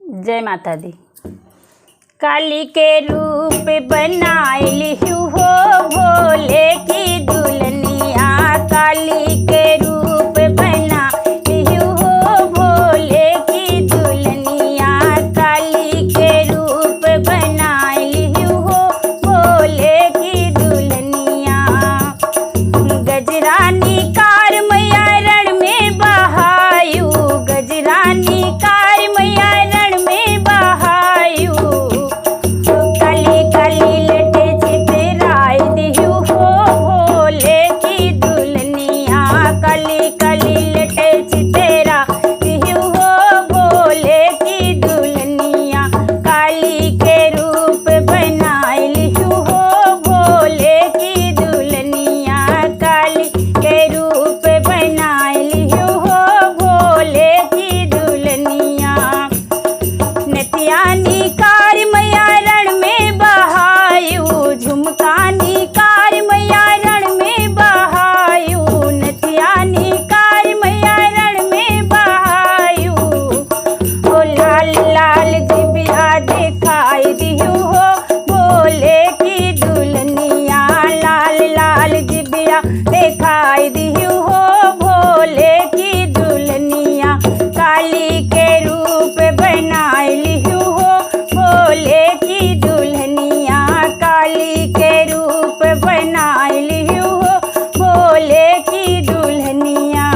जय माता दी। काली के रूप बनाइली हो भोले की दुल्हनिया, काली के रूप बनाइली हो भोले की दुल्हनिया, काली के रूप बनाइली हो भोले की दुल्हनिया। गजरानी कार मैया रण में बहायु, गजरानी कार मैया रण में बहायु, काली काली लटे चितराई दिहु हो भोले की दुल्हनिया, काली काली लटे चितरा दिहु हो भोले की दुल्हनिया, काली के रूप बनाइली हो भोले की दुल्हनिया, काली के रूप बनाइली हो भोले की दुल्हनिया। नतियानी कार मैया रण में बहायु, झुमकानी कार मैया रण में बहायु, नतियानी कार मैया रण में बहायु, ओ लाल लाल जिबिया दिखाई दिहु हो भोले की दुल्हनिया, लाल लाल जिबिया दिखाई दिहु हो भोले की दुल्हनिया, काली के रूप बनाइली हो भोले की दुल्हनिया, काली के रूप बनाइली हो भोले की दुल्हनिया।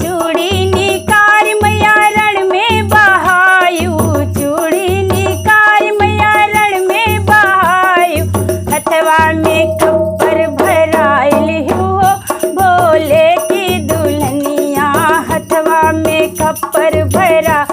चूड़ी निकार मैया रण में बहायु, चूड़ी निकार मैया रण में बहायु, हथवा में खप्पर भराइली हो भोले की दुल्हनिया, हथवा में खप्पर भरा